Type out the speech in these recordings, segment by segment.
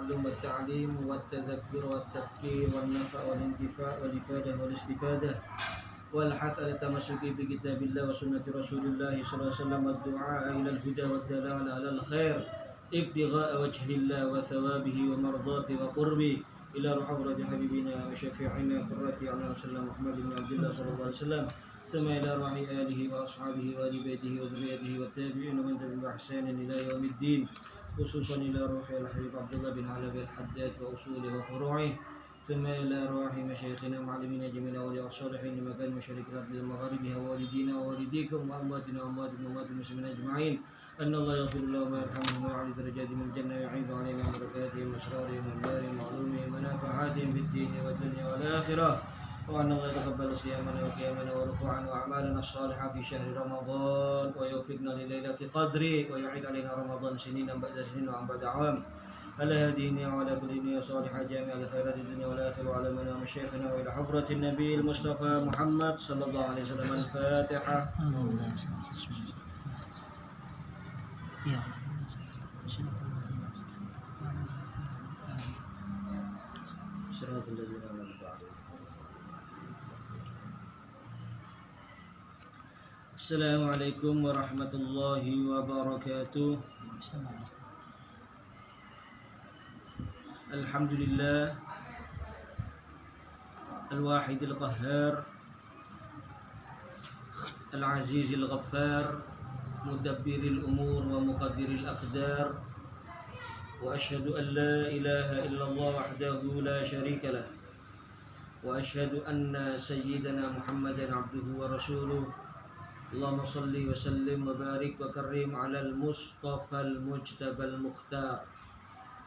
والتعلم والتعليم والتذكر والتفكير والنفع والانتفاع والإفادة والاستفادة والحث على التمسك بكتاب الله وسنة رسول الله صلى الله عليه وسلم والدعاء إلى الهدى والدلالة على الخير ابتغاء وجه الله وثوابه ومرضاته وقربه إلى حضرة حبيبنا وشفيعنا قرة أعيننا سيدنا محمد بن عبد الله صلى الله عليه وسلم ثم إلى روح آله وأصحابه وآل بيته وذريته والتابعين ومن تبعهم بإحسان إلى يوم الدين خصوصا إلى روح الحبيب عبد الله بن علوي الحداد وأصوله وفروعه ثم إلى روح مشايخنا ومعلمينا جميع الأولياء والصالحين مكان مشارق الأرض المغاربها ووالدينا ووالديكم وأمواتنا وأموات أموات المسلمين أجمعين أن الله يغفر له ويرحمهم ويعلي درجاتهم من الجنة ويعيد علينا من بركاتهم وأسرارهم وأنوارهم وعلومهم ونفعاتهم في الدين والدنيا والآخرة وأن الله يتقبل صيامنا وقيامنا وركوعنا وأعمالنا الصالحة في شهر رمضان ويوفقنا لليلة قدر ويعيد علينا رمضان سنين بعد سنين وعن بعد عام على هدينا وعلى كل نية صالحة جامعة لخيرات الدنيا والآخرة وعلى من مشايخنا وإلى حضرة النبي المصطفى محمد صلى الله عليه وسلم. الفاتحة. صراط الذين أنعمت عليهم. Assalamualaikum warahmatullahi wabarakatuh. Alhamdulillah Al-Wahid Al-Qahhar Al-Aziz Al-Ghaffar Mudabbir Al-Umur wa Muqaddir Al-Aqdar wa ashhadu an la ilaha illallah wahdahu la sharika lah wa ashhadu anna sayyidana Muhammadan abduhu wa rasuluh. Allahumma salli wa sallim wa barik wa karrim ala al-Mustafa al-Mujtaba al-Mukhtar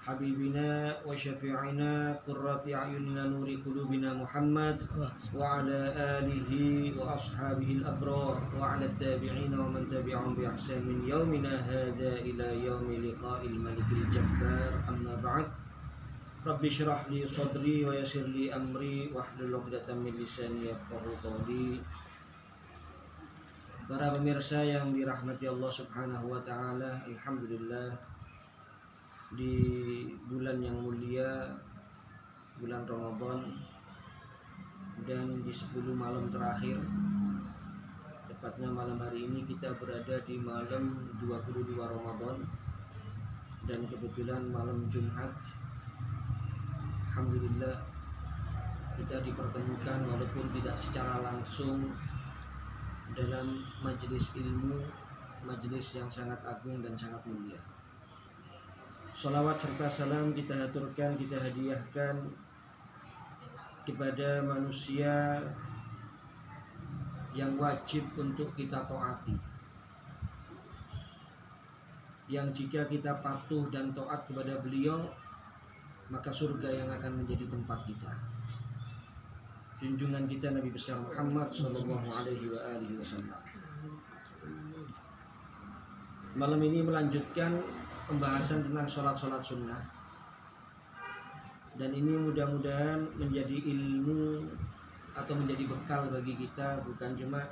Habibina wa syafi'ina qurrati a'yunina nuri qulubina Muhammad wa ala alihi wa ashabihi al-abrar wa ala tabi'ina wa man tabi'ahum bi ihsan min yaumina hadha ila yaumi liqa'il malikil jabbar. Amma ba'd. Rabbi shrah li sadri wa yassir li amri wahlul 'uqdatam min lisani yafqahu qawli. Para pemirsa yang dirahmati Allah Subhanahu wa taala, alhamdulillah di bulan yang mulia, bulan Ramadan, dan di 10 malam terakhir, tepatnya malam hari ini kita berada di malam 22 Ramadan dan kebetulan malam Jumat. Alhamdulillah kita dipertemukan walaupun tidak secara langsung dalam majelis ilmu, majelis yang sangat agung dan sangat mulia. Salawat serta salam kita haturkan, kita hadiahkan kepada manusia yang wajib untuk kita taati, yang jika kita patuh dan taat kepada beliau, maka surga yang akan menjadi tempat kita. Junjungan kita Nabi besar Muhammad sallallahu alaihi wasallam. Malam ini melanjutkan pembahasan tentang sholat sunnah, dan ini mudah-mudahan menjadi ilmu atau menjadi bekal bagi kita, bukan cuma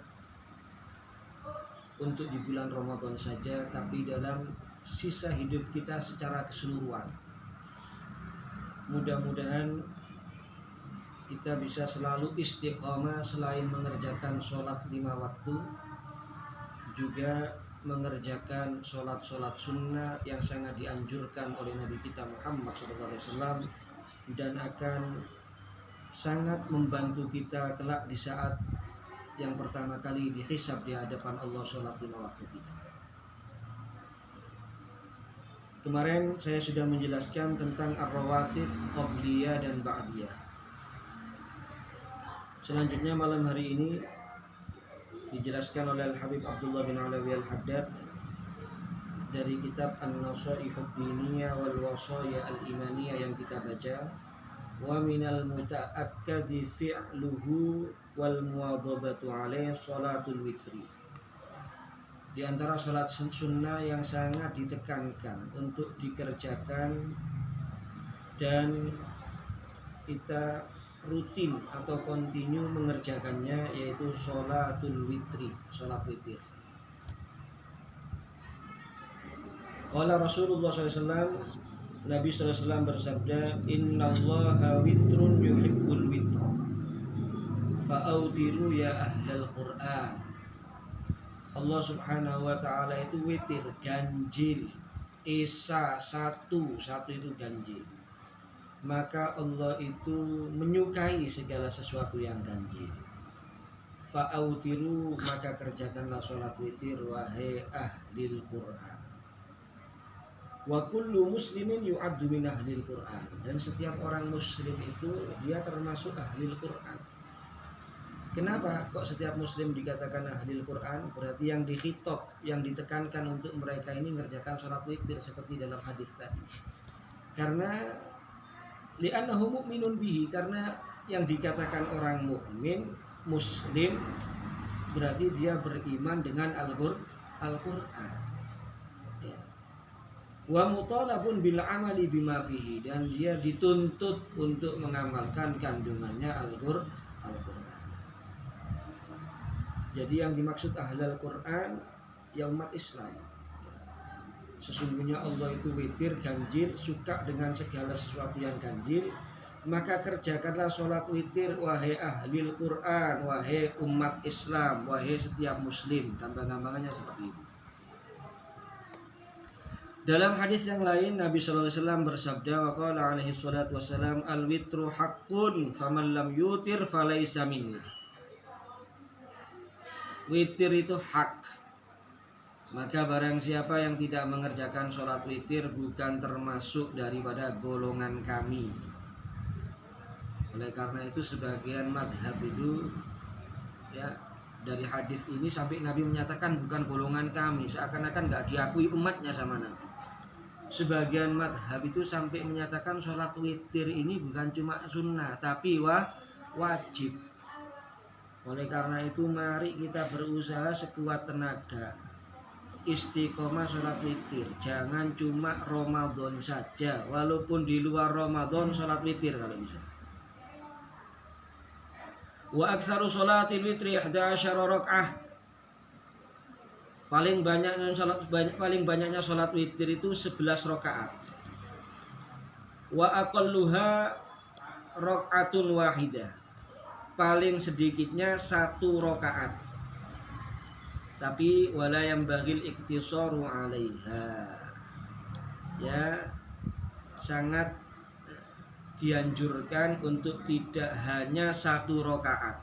untuk di bulan Ramadan saja, tapi dalam sisa hidup kita secara keseluruhan. Mudah-mudahan kita bisa selalu istiqamah selain mengerjakan sholat 5 waktu, juga mengerjakan sholat sunnah yang sangat dianjurkan oleh Nabi kita Muhammad SAW, dan akan sangat membantu kita kelak di saat yang pertama kali dihisab di hadapan Allah, sholat 5 waktu kita. Kemarin saya sudah menjelaskan tentang ar-rawatib qabliyah dan ba'diyah. Selanjutnya malam hari ini dijelaskan oleh Al-Habib Abdullah bin Alawi Al-Haddad dari kitab An-Nasaihud Diniyah wal Wasaya Al-Imaniyah yang kita baca. Wa minal muta'akkadi fi'luhu wal muwadhabatu alaih salatul witri. Di antara salat sunnah yang sangat ditekankan untuk dikerjakan dan kita rutin atau kontinu mengerjakannya, yaitu sholatul witri, sholat witir. Qala Rasulullah SAW, Nabi SAW bersabda, Innallaha witrun yuhibbul witra fa'autiru ya ahlal Qur'an. Allah subhanahu wa ta'ala itu witir, ganjil. Esa, satu itu ganjil. Maka Allah itu menyukai segala sesuatu yang ganjil. Fa'autiru, maka kerjakanlah sholat witir, wahai ahlil Qur'an. Wa kullu muslimin yu'addu min ahlil Qur'an. Dan setiap orang muslim itu dia termasuk ahlil Qur'an. Kenapa kok setiap muslim dikatakan ahlil Qur'an? Berarti yang dikhitab, yang ditekankan untuk mereka ini mengerjakan sholat witir seperti dalam hadis tadi. Karena li'annahu mu'minun bihi, karena yang dikatakan orang mukmin, muslim, berarti dia beriman dengan Al-Qur'an. Wa mutalabun bil amali bima fihi, dan dia dituntut untuk mengamalkan kandungannya Al-Qur'an. Jadi yang dimaksud ahlul Qur'an ya umat Islam. Sesungguhnya Allah itu witir, ganjil, suka dengan segala sesuatu yang ganjil. Maka kerjakanlah sholat witir, wahai ahlul Qur'an, wahai umat Islam, wahai setiap muslim. Gampang-gampangnya seperti itu. Dalam hadis yang lain Nabi SAW bersabda, wa qala alaihi salatu wassalam, al-witru haqqun faman lam yutir falaysa minni. Witir itu hak, maka barang siapa yang tidak mengerjakan sholat witir bukan termasuk daripada golongan kami. Oleh karena itu sebagian madhab itu ya, dari hadis ini sampai Nabi menyatakan bukan golongan kami, seakan-akan gak diakui umatnya sama Nabi. Sebagian madhab itu sampai menyatakan sholat witir ini bukan cuma sunnah tapi wajib. Oleh karena itu mari kita berusaha sekuat tenaga istiqomah sholat witir. Jangan cuma Ramadan saja, walaupun di luar Ramadan sholat witir kalau bisa. Wa aktsaru sholatil witri 11 rakaah. Paling banyaknya sholat witir itu 11 rakaat. Wa aqalluha rakaatun wahidah. Paling sedikitnya 1 rakaat. Tapi wala yang bagil iktisaru 'alaiha. Ya, sangat dianjurkan untuk tidak hanya 1 rakaat.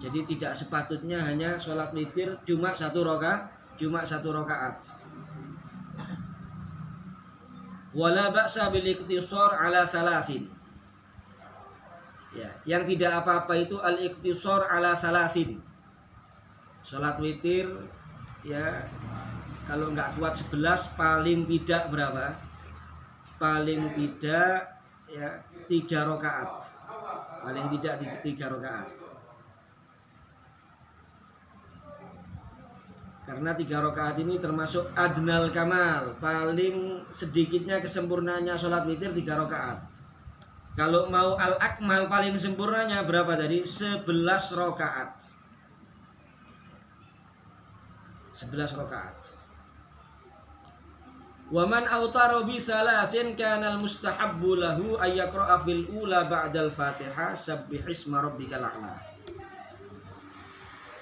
Jadi tidak sepatutnya hanya sholat witir cuma 1 rakaat. Wala ba'sa bil iktisar ala salasin. Ya, yang tidak apa-apa itu al-iktisar ala salasin. Sholat witir ya, kalau nggak kuat 11 paling tidak berapa? Paling tidak ya 3 rakaat. Paling tidak 3 rakaat. Karena 3 rakaat ini termasuk adnal kamal, paling sedikitnya kesempurnaannya sholat witir 3 rakaat. Kalau mau al-akmal paling sempurnanya berapa tadi? 11 rakaat. 11 rakaat. Wa man autara bi salasin kana al-mustahabbu lahu ay yaqra'a fil ula ba'dal Fatihah sabbihisma rabbikal a'la.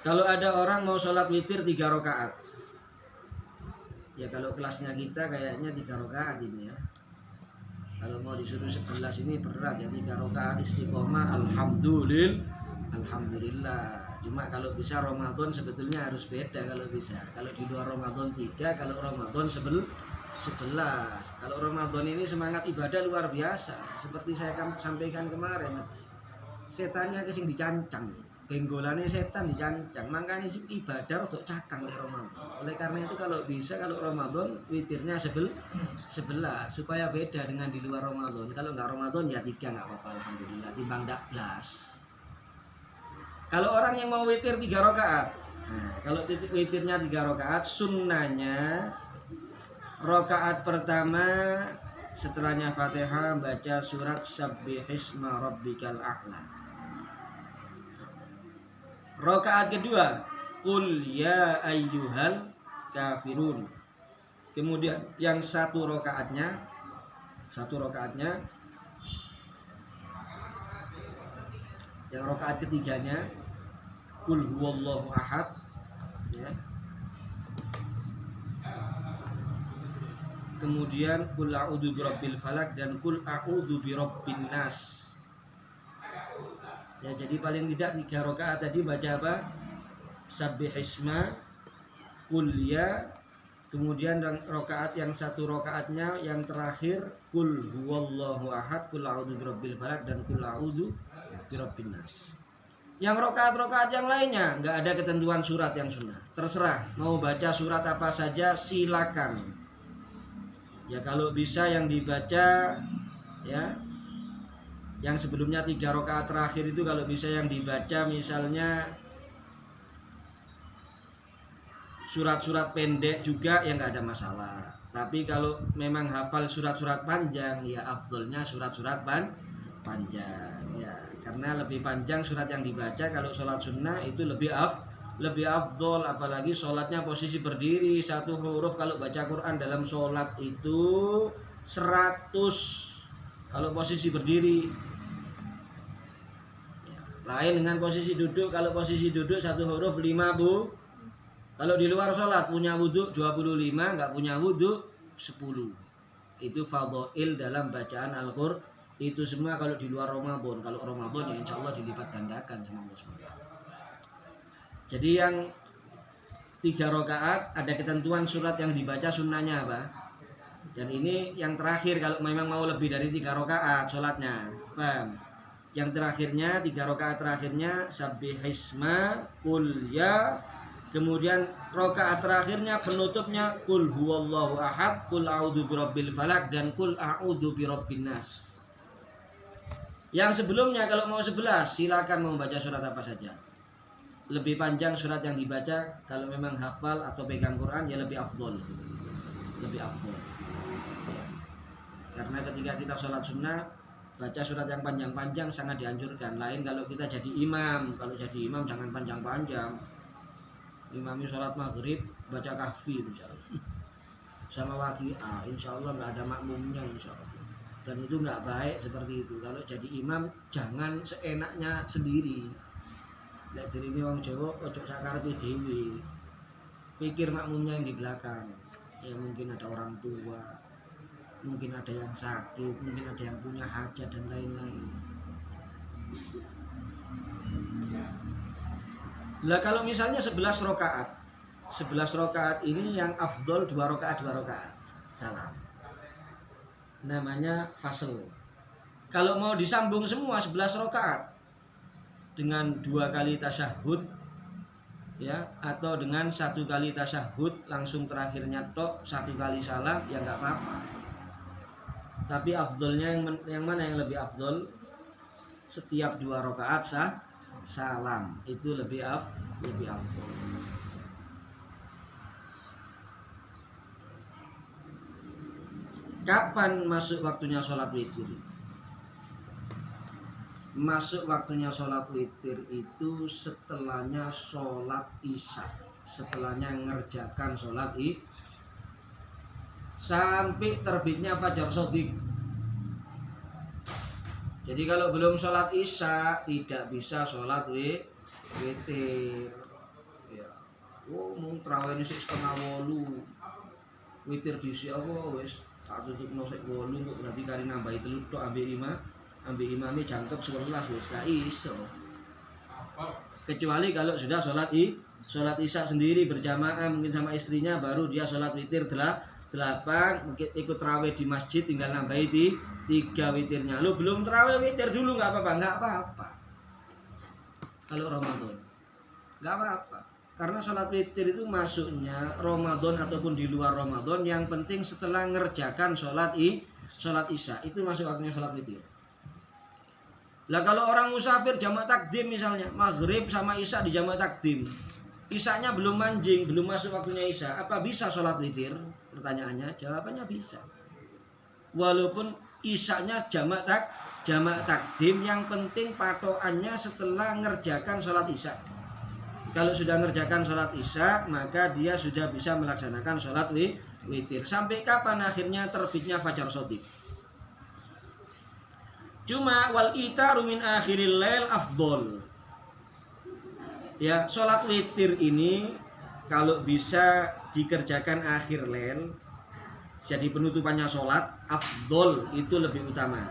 Kalau ada orang mau sholat witir 3 rakaat, ya kalau kelasnya kita kayaknya 3 rakaat ini ya. Kalau mau disuruh 11 ini berat ya, 3 rakaat istiqomah alhamdulillah. Cuma kalau bisa Ramadan sebetulnya harus beda kalau bisa. Kalau di luar Ramadan 3, kalau Ramadan 11. Kalau Ramadan ini semangat ibadah luar biasa. Seperti saya sampaikan kemarin, setannya kesing dicancang. Benggolane setan dicancang, makanya ibadah untuk cakang di Ramadan. Oleh karena itu kalau bisa, kalau Ramadan witirnya 11 supaya beda dengan di luar Ramadan. Kalau nggak Ramadan ya 3 nggak apa-apa, alhamdulillah, timbang 12. Kalau orang yang mau witir 3 rakaat, nah, kalau witirnya 3 rakaat, sunnahnya rakaat pertama setelahnya Fatihah baca surat Sabbihisma Rabbikal A'la. Rakaat kedua, Qul ya ayyuhal kafirun. Kemudian yang 1 rakaatnya Satu rakaatnya, yang rakaat ketiganya Qul huwallahu ahad, ya. Kemudian Qul a'udzu birabbil falaq dan Qul a'udzu birabbin nas. Ya, jadi paling tidak 3 rakaat tadi baca apa? Sabbihisma, Qul ya. Kemudian rakaat yang satu rakaatnya yang terakhir Qul huwallahu ahad, Qul a'udzu birabbil falaq dan Qul a'udzu birabbin nas. Yang rakaat-rakaat yang lainnya nggak ada ketentuan surat yang sunnah. Terserah mau baca surat apa saja silakan. Ya kalau bisa yang dibaca, ya, yang sebelumnya 3 rakaat terakhir itu kalau bisa yang dibaca misalnya surat-surat pendek juga ya nggak ada masalah. Tapi kalau memang hafal surat-surat panjang ya afdolnya surat-surat panjang ya, karena lebih panjang surat yang dibaca kalau sholat sunnah itu lebih afdol, apalagi sholatnya posisi berdiri. 1 huruf kalau baca Quran dalam sholat itu 100 kalau posisi berdiri. Lain dengan posisi duduk. Kalau posisi duduk 1 huruf 50. Kalau di luar sholat punya wudhu 25, nggak punya wudhu 10. Itu fadhail dalam bacaan Al-Qur'an. Itu semua kalau di luar Ramadan. Kalau Ramadan ya insya Allah dilipat gandakan sama Allah SWT. Jadi yang 3 rakaat ada ketentuan surat yang dibaca sunnahnya apa. Dan ini yang terakhir kalau memang mau lebih dari 3 rakaat sholatnya. Paham? Yang terakhirnya 3 rakaat terakhirnya Sabbihisma, Qul ya. Kemudian rakaat terakhirnya penutupnya Qul huwallahu ahad, Qul a'udzu birabbil falaq dan Qul a'udzu birabbin nas. Yang sebelumnya kalau mau 11 silakan mau baca surat apa saja. Lebih panjang surat yang dibaca kalau memang hafal atau pegang Quran ya lebih afdol. Lebih afdol. Karena ketika kita sholat sunnah baca surat yang panjang-panjang sangat dianjurkan. Lain kalau kita jadi imam. Kalau jadi imam jangan panjang-panjang. Imami sholat maghrib baca kahfi misalnya sama waqi'ah, insya Allah nggak ada makmumnya insya Allah. Dan itu nggak baik seperti itu. Kalau jadi imam jangan seenaknya sendiri. Lek jadi ini wong Jawa ojo sakarepe dhewe. Pikir makmumnya yang di belakang. Ya mungkin ada orang tua, mungkin ada yang sakit, mungkin ada yang punya hajat dan lain-lain. Lah kalau misalnya 11 rakaat. 11 rakaat ini yang afdol 2 rakaat salam. Namanya fasl. Kalau mau disambung semua 11 rakaat dengan 2 kali tasyahud ya, atau dengan 1 kali tasyahud langsung terakhirnya tok 1 kali salam ya nggak apa-apa. Tapi afdolnya yang mana yang lebih afdol? Setiap 2 rakaat salam itu lebih afdol. Kapan masuk waktunya sholat witir? Masuk waktunya sholat witir itu setelahnya sholat isya, setelahnya ngerjakan sholat isya sampai terbitnya fajar shodiq. Jadi kalau belum sholat isya tidak bisa sholat witir. Ya. Oh, mau terawih ini 6:30. Witir diisi apa wis tak tutup nosek 8 kok berarti kali nambahi 3 tok ambil imami jangkep 11 wis gak iso. Kecuali kalau sudah sholat isya sendiri berjamaah mungkin sama istrinya, baru dia sholat witir 8, mungkin ikut terawih di masjid tinggal nambahi 3 witirnya. Lu belum terawih witir dulu nggak apa-apa. Kalau Ramadan nggak apa-apa, karena sholat witir itu masuknya Ramadan ataupun di luar Ramadan, yang penting setelah ngerjakan sholat isya itu masuk waktunya sholat witir. Lah kalau orang musafir jamak takdim misalnya maghrib sama isya di jamak takdim, isyanya belum manjing, belum masuk waktunya isya, apa bisa sholat witir? Pertanyaannya, jawabannya bisa. Walaupun isyanya jamak takdim, yang penting patokannya setelah ngerjakan sholat isya. Kalau sudah ngerjakan sholat isya maka dia sudah bisa melaksanakan sholat witir. Sampai kapan akhirnya terbitnya fajar shodiq? Cuma wal itaru min akhiril lail afdol. Ya, sholat witir ini kalau bisa dikerjakan akhir lail, jadi penutupannya sholat, afdol itu lebih utama.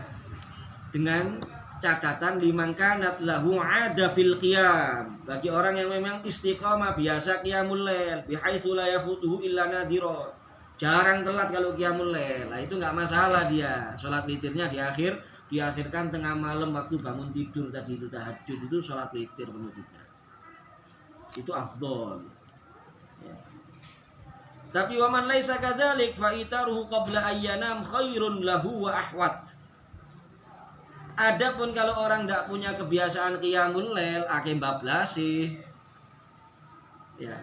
Dengan catatan liman kanat lahu ada fil qiyam, bagi orang yang memang istiqomah biasa qiyamul lail bihaitsu la yafutuhu illa nadhira, jarang telat kalau qiyamul lail. Nah, itu enggak masalah, dia sholat witirnya diakhirkan tengah malam waktu bangun tidur tadi, itu tahajud, itu sholat witir penutupnya. Itu afdol. Ya. Tapi waman laisa kadzalik fa itaruhu qabla ayyanam khairun lahu wa ahwat. Adapun kalau orang tidak punya kebiasaan qiyamul lail, akeh bablasi. Ya,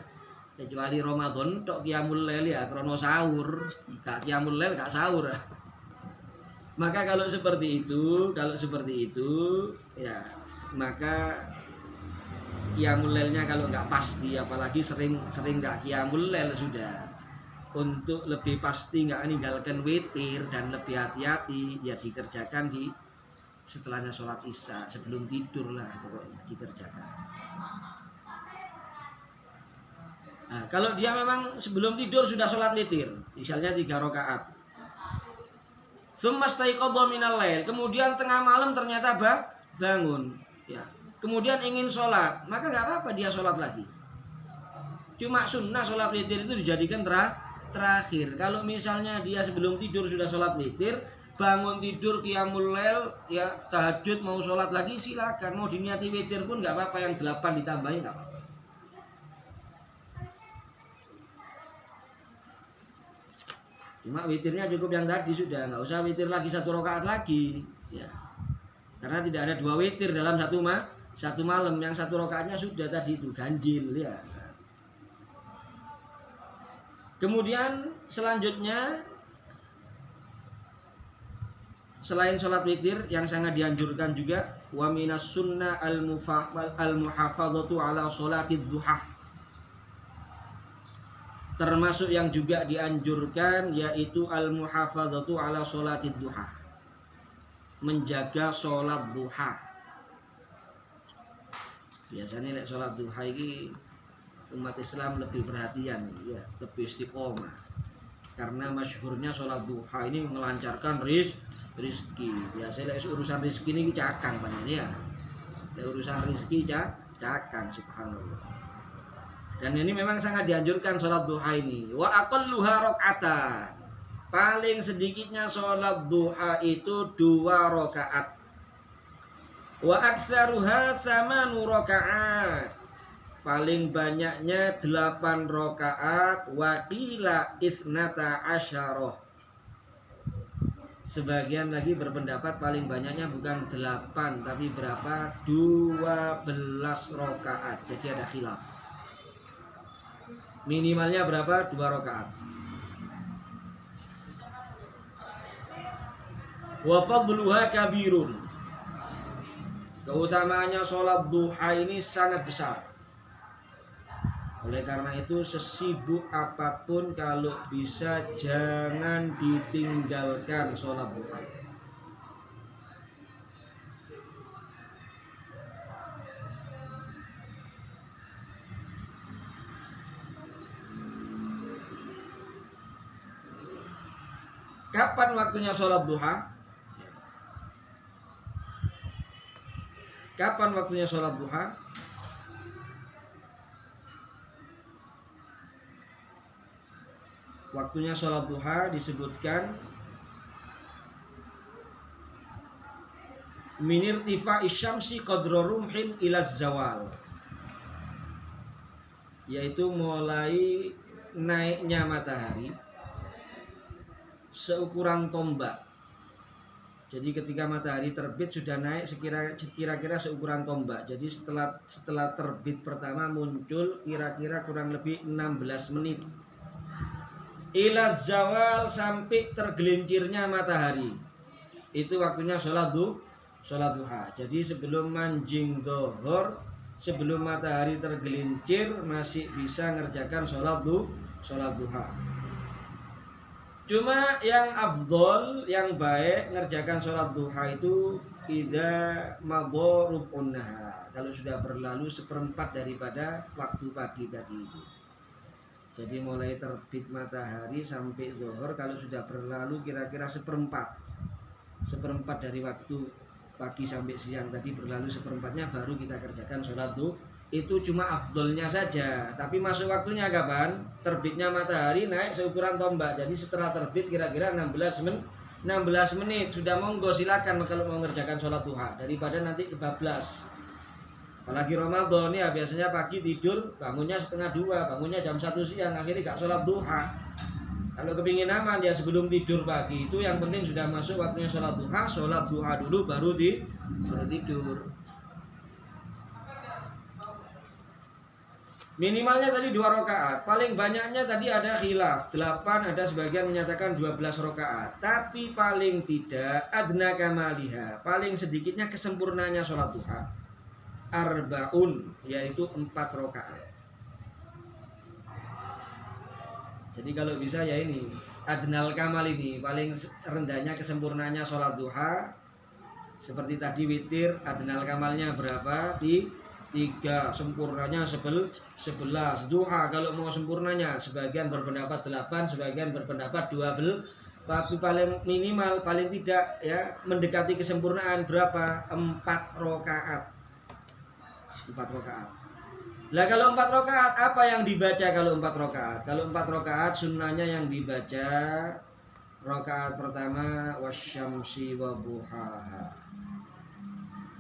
kecuali Ramadan tok qiyamul lail ya krono sahur, gak qiyamul lail gak sahur. Maka kalau seperti itu ya, maka qiyamul lailnya kalau nggak pasti, apalagi sering nggak qiyamul lail, sudah untuk lebih pasti nggak meninggalkan witir dan lebih hati-hati, ya dikerjakan di setelahnya sholat isya, sebelum tidur lah pokoknya dikerjakan. Nah, kalau dia memang sebelum tidur sudah sholat witir, misalnya 3 rakaat, tsumastaiqadha minal lail, kemudian tengah malam ternyata bangun, ya, kemudian ingin sholat, maka nggak apa-apa dia sholat lagi. Cuma sunnah sholat witir itu dijadikan terakhir. Kalau misalnya dia sebelum tidur sudah sholat witir, bangun tidur qiyamul lail, ya tahajud mau sholat lagi, silakan. Mau diniati witir pun nggak apa-apa, yang 8 ditambahin nggak apa-apa. Cuma witirnya cukup yang tadi sudah, nggak usah witir lagi 1 rakaat lagi, ya. Karena tidak ada 2 witir dalam satu malam, yang 1 rakaatnya sudah tadi itu ganjil, ya. Kemudian selanjutnya, selain sholat witir yang sangat dianjurkan juga, wa minas sunnah al-muhafadzatu ala sholatid duha. Termasuk yang juga dianjurkan yaitu al-muhafadzatu ala sholatid duha, menjaga sholat duha. Biasanya sholat duha ini umat Islam lebih perhatian, ya, lebih istiqomah, karena masyhurnya sholat duha ini melancarkan rizki. Biasanya urusan rizki ini cakang banyak, ya, urusan rizki cakang, subhanallah. Dan ini memang sangat dianjurkan sholat duha ini. Wa aqalluha rakaatan, paling sedikitnya sholat duha itu 2 rakaat. Wa aktsaruha 8 rakaat, paling banyaknya 8 rakaat. Wa qila 12. Sebagian lagi berpendapat paling banyaknya bukan 8 tapi berapa? 12 rakaat. Jadi ada khilaf. Minimalnya berapa? 2 rakaat. Wa fadluha kabirun, keutamaannya sholat duha ini sangat besar. Oleh karena itu sesibuk apapun, kalau bisa jangan ditinggalkan sholat duha. Kapan waktunya sholat duha? Kapan waktunya sholat duha? Waktunya sholat duha disebutkan minir tifa isyamsi qadra rumhin ila zawal, yaitu mulai naiknya matahari seukuran tombak. Jadi ketika matahari terbit sudah naik kira-kira seukuran tombak. Jadi setelah terbit pertama muncul kira-kira kurang lebih 16 menit. Ila zawal, sampai tergelincirnya matahari. Itu waktunya sholat duha. Jadi sebelum manjing dhuhur, sebelum matahari tergelincir, masih bisa ngerjakan sholat duha. Cuma yang afdol, yang baik ngerjakan sholat duha itu idza madha rub'un nahar. Kalau sudah berlalu seperempat daripada waktu pagi tadi itu. Jadi mulai terbit matahari sampai zuhur kalau sudah berlalu kira-kira seperempat dari waktu pagi sampai siang tadi berlalu seperempatnya baru kita kerjakan sholat duha. Itu cuma afdolnya saja, tapi masuk waktunya kapan? Terbitnya matahari naik seukuran tombak. Jadi setelah terbit kira-kira 16 menit sudah, monggo silakan kalau mau mengerjakan sholat duha daripada nanti kebablas. Apalagi Ramadan ya, biasanya pagi tidur bangunnya 1:30, bangunnya jam 1 siang, akhirnya gak sholat duha. Kalau kepingin aman ya sebelum tidur pagi itu yang penting sudah masuk waktunya sholat duha dulu baru tidur. Minimalnya tadi 2 rakaat, paling banyaknya tadi ada khilaf 8, ada sebagian menyatakan 12 rakaat. Tapi paling tidak adna kamaliha, paling sedikitnya kesempurnanya sholat duha arbaun, yaitu 4 rakaat. Jadi kalau bisa ya ini adnal kamal, ini paling rendahnya kesempurnanya sholat duha. Seperti tadi witir, adnal kamalnya berapa? 3, sempurnanya 11. Duha kalau mau sempurnanya sebagian berpendapat 8, sebagian berpendapat 12. Tapi paling minimal, paling tidak ya mendekati kesempurnaan berapa? 4 rakaat. 4 rakaat. Lah kalau 4 rakaat apa yang dibaca kalau 4 rakaat? Kalau 4 rakaat sunnahnya yang dibaca rakaat pertama wasyamsi wa buhaha.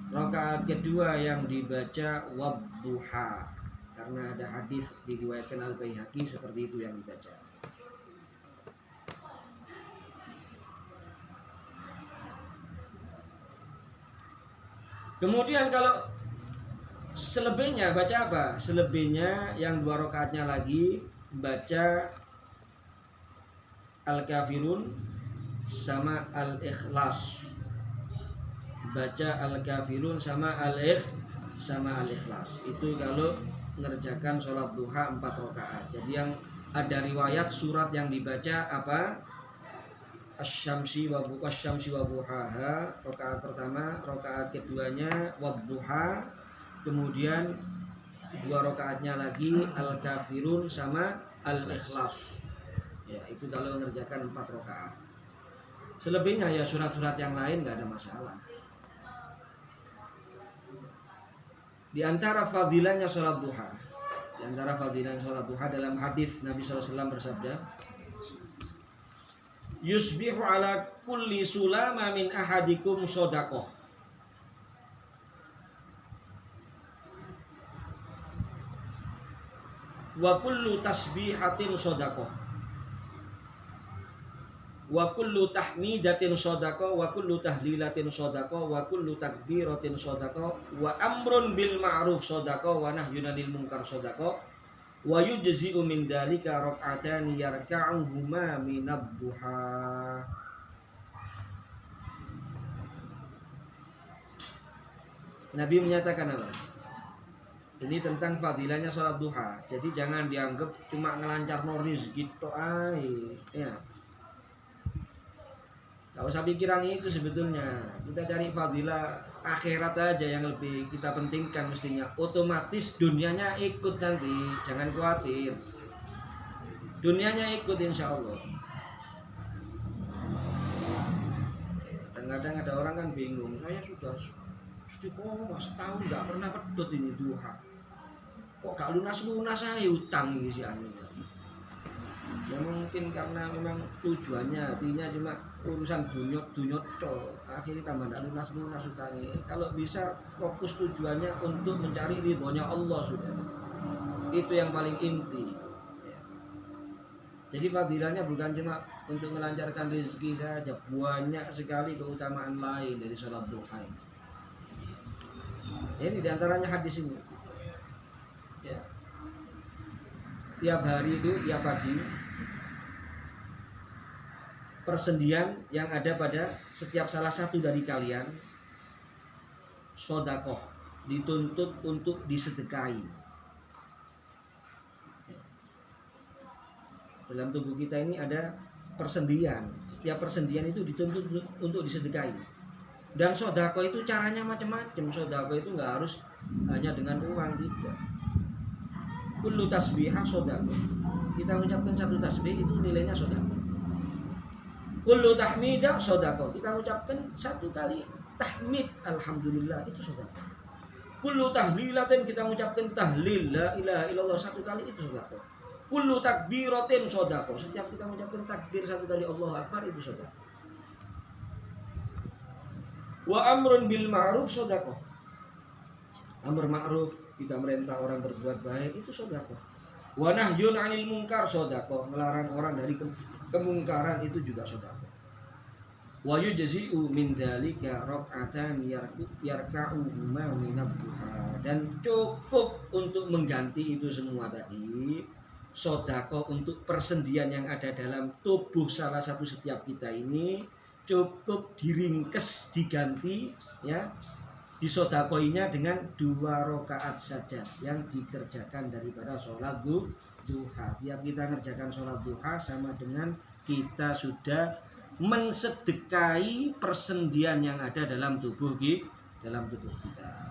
Rakaat kedua yang dibaca wadduha, karena ada hadis diriwayatkan Al-Baihaqi seperti itu yang dibaca. Kemudian kalau selebihnya baca apa? Selebihnya yang 2 rakaatnya lagi baca Al-Kafirun sama Al-Ikhlas. Baca Al-Kafirun sama Al-Ikhlas. Itu kalau ngerjakan sholat duha 4 rakaat. Jadi yang ada riwayat surat yang dibaca apa? Asy-syamsi wa buhaha, rakaat pertama, rakaat keduanya wadduha, kemudian 2 rakaatnya lagi Al-Kafirun sama Al-Ikhlas. Ya, itu kalau ngerjakan 4 rakaat. Selebihnya ya surat-surat yang lain nggak ada masalah. Di antara fadilahnya sholat duha, dalam hadis Nabi SAW bersabda, yusbihu ala kulli sulama min ahadikum shadaqah. Wa kullu tasbihatin shadaqah. Wa kullu tahmidatin shadaqah, wa kullu tahlilatin shadaqah, wa kullu takbiratin shadaqah, wa amrun bil ma'ruf shadaqah, wa nahyun 'anil munkar shadaqah, wa yujzi'u min dzalika rak'atan yarka'uhuma minad duha. Nabi menyatakan apa? Ini tentang fadilahnya sholat duha. Jadi jangan dianggap cuma ngelancar rezeki gitu ya. Gak usah pikiran itu sebetulnya. Kita cari fadilah akhirat aja yang lebih kita pentingkan mestinya. Otomatis dunianya ikut nanti, jangan khawatir. Dunianya ikut insya Allah. Kadang-kadang ada orang kan bingung, saya sudah istiqomah setahun gak pernah pedot ini duha. Kok gak lunas-lunas saya utang ini si anu. Ya mungkin karena memang tujuannya artinya cuma urusan dunyot toh, akhirnya tambah tidak lunas utangnya. Kalau bisa fokus tujuannya untuk mencari ridhonya Allah sudah, itu yang paling inti. Jadi fadilahnya bukan cuma untuk melancarkan rezeki saja, banyak sekali keutamaan lain dari sholat duha. Ini diantaranya hadis ini. Ya. Tiap hari itu, tiap pagi, persendian yang ada pada setiap salah satu dari kalian sodakoh dituntut untuk disedekahi. Dalam tubuh kita ini ada persendian. Setiap persendian itu dituntut untuk disedekahi. Dan sodako itu caranya macam-macam. Sodako itu nggak harus hanya dengan uang, tidak. Kullu tasbihah sodako. Kita mengucapkan satu tasbih itu nilainya sodako. Kullu tahmidah sodako. Kita mengucapkan satu kali tahmid alhamdulillah itu sodako. Kullu tahlilatin kita mengucapkan tahlil la ilaha illallah satu kali itu sodako. Kullu takbiratin sodako. Setiap kita mengucapkan takbir satu kali Allahu Akbar itu sodako. Wa amrun bil ma'ruf sodako. Amr ma'ruf, kita merintah orang berbuat baik itu sodako. Wa nahyun 'anil munkar sodako. Melarang orang dari kemungkaran itu juga sodako. Wa yujzi'u min dzalika rak'atan yarka'uhuma minad duha. Dan cukup untuk mengganti itu semua tadi sedekah untuk persendian yang ada dalam tubuh salah satu setiap kita ini cukup diringkes, diganti ya, disedekahinya dengan 2 rakaat saja yang dikerjakan daripada sholat duha. Tiap kita ngerjakan sholat duha sama dengan kita sudah mensedekahi persendian yang ada dalam tubuh kita.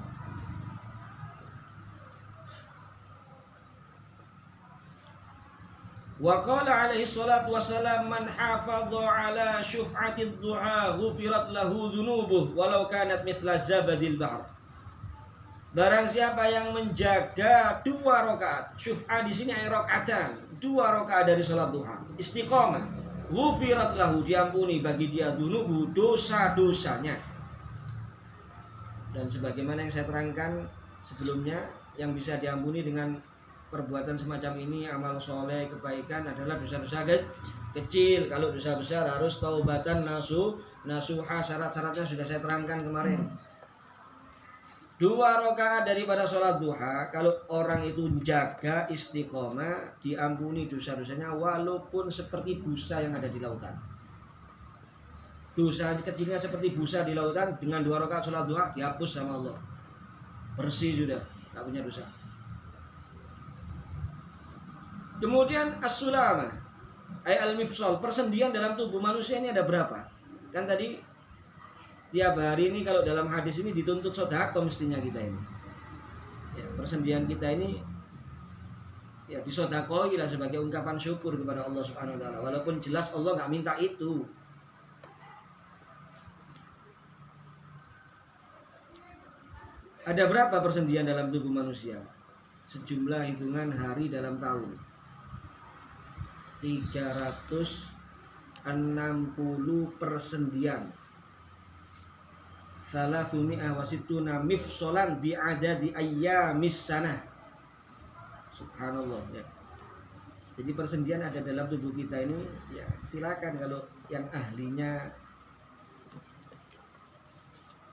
Wa qala alaihi salatu wassalam man hafadha ala syuf'atid duha ghufirat lahu dhunubuh walau kanat mithla zabadil bahr. Barang siapa yang menjaga 2 rakaat, syuf'ah di sini ay rakaatan, 2 rakaat dari salat duha, istiqamah, ghufirat lahu diampuni bagi dia dhunubuh dosa-dosanya. Dan sebagaimana yang saya terangkan sebelumnya, yang bisa diampuni dengan perbuatan semacam ini, amal soleh, kebaikan adalah dosa-dosa kecil. Kalau dosa besar harus taubatan nasuha, syarat-syaratnya sudah saya terangkan kemarin. 2 rakaat daripada sholat duha, kalau orang itu jaga istiqomah, diampuni dosa-dosanya walaupun seperti busa yang ada di lautan. Dosa kecilnya seperti busa di lautan, dengan 2 rakaat sholat duha dihapus sama Allah, bersih sudah, tak punya dosa. Kemudian as-sulama ay al-mifsal, persendian dalam tubuh manusia ini ada berapa? Kan tadi tiap hari ini kalau dalam hadis ini dituntut sedekah mestinya kita ini. Ya, persendian kita ini ya disedekahi lah sebagai ungkapan syukur kepada Allah Subhanahu wa taala. Walaupun jelas Allah nggak minta itu. Ada berapa persendian dalam tubuh manusia? Sejumlah hitungan hari dalam tahun. 360 persendian. Salasumia wasituna mifsolan bi'adadi ayyamis sanah. Subhanallah ya. Jadi persendian ada dalam tubuh kita ini ya, silakan kalau yang ahlinya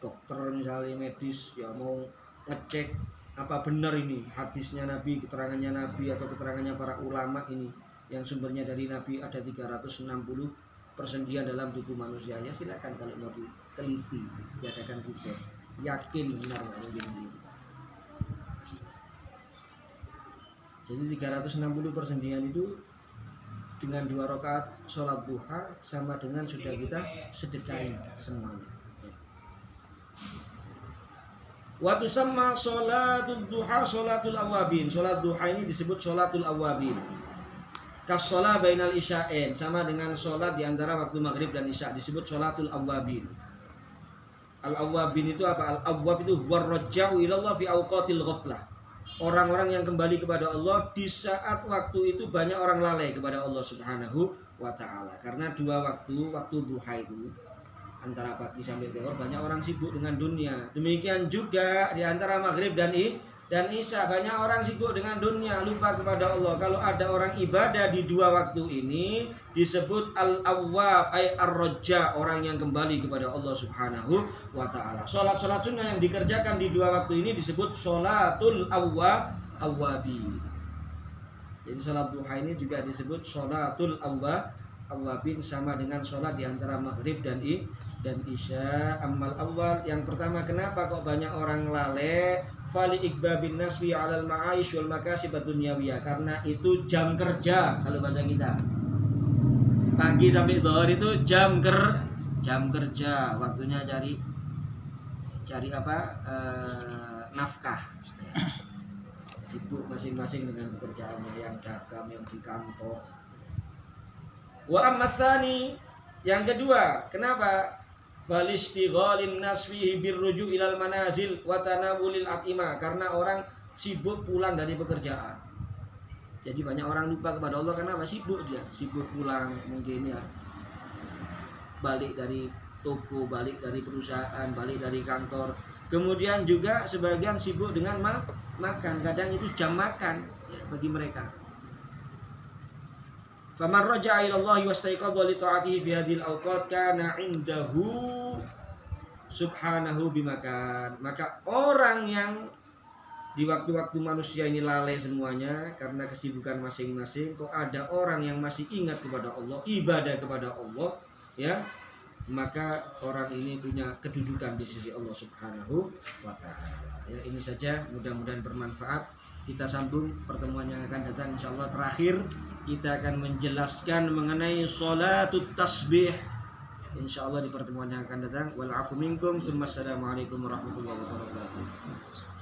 dokter misalnya medis ya mau ngecek apa benar ini hadisnya Nabi, keterangannya Nabi atau keterangannya para ulama ini yang sumbernya dari Nabi ada 360 persendian dalam tubuh manusia, ya silakan kalau mau diteliti, diadakan riset, yakin benar nggak mungkin ini. Jadi 360 persendian itu dengan 2 rakaat sholat duha sama dengan sudah kita sedekahi semuanya. Waktu sama sholatul duha sholatul awabin. Sholat duha ini disebut sholatul awabin. Kasolah bainal isya'in, sama dengan sholat di antara waktu maghrib dan isya, disebut sholatul awabin. Al-awabin itu apa? Al-awab itu warraja'u ilallah fi awqatil ghaflah. Orang-orang yang kembali kepada Allah di saat waktu itu banyak orang lalai kepada Allah Subhanahu wa ta'ala. Karena 2 waktu duha itu antara pagi sampai zuhur banyak orang sibuk dengan dunia. Demikian juga di antara maghrib dan isya banyak orang sibuk dengan dunia, lupa kepada Allah. Kalau ada orang ibadah di 2 waktu ini disebut al-awwab ay ar-raja, orang yang kembali kepada Allah Subhanahu wa taala. Salat-salat sunnah yang dikerjakan di 2 waktu ini disebut sholatul awwabi. Jadi salat duha ini juga disebut sholatul awwabin, sama dengan sholat di antara maghrib dan isya. Amal awal yang pertama, kenapa kok banyak orang lalai? Fali ikbabin nasbi alal ma'aish wal makasib dunyawiyah, karena itu jam kerja kalau bahasa kita. Pagi sampai zuhur itu jam kerja, waktunya cari apa? Nafkah. Sibuk masing-masing dengan pekerjaannya, yang dagang, yang di kantor. Wa amma tsani, yang kedua, kenapa? Falistighalin nas fihi birruju ilal manazil wa tanawulil at'imah, karena orang sibuk pulang dari pekerjaan. Jadi banyak orang lupa kepada Allah karena apa? Sibuk pulang mungkin ya. Balik dari toko, balik dari perusahaan, balik dari kantor. Kemudian juga sebagian sibuk dengan makan, kadang itu jam makan ya, bagi mereka. Faman raja'a ila Allah wastaiqadha li ta'atihi fi hadhil awqat kana 'indahu subhanahu bimakan. Maka orang yang di waktu-waktu manusia ini lalai semuanya karena kesibukan masing-masing, kok ada orang yang masih ingat kepada Allah, ibadah kepada Allah, ya, maka orang ini punya kedudukan di sisi Allah Subhanahu wa taala. Ya, ini saja, mudah-mudahan bermanfaat. Kita sambung pertemuan yang akan datang insyaallah. Terakhir kita akan menjelaskan mengenai shalatut tasbih insyaallah di pertemuan yang akan datang. Wal afu minkum, assalamualaikum warahmatullahi wabarakatuh.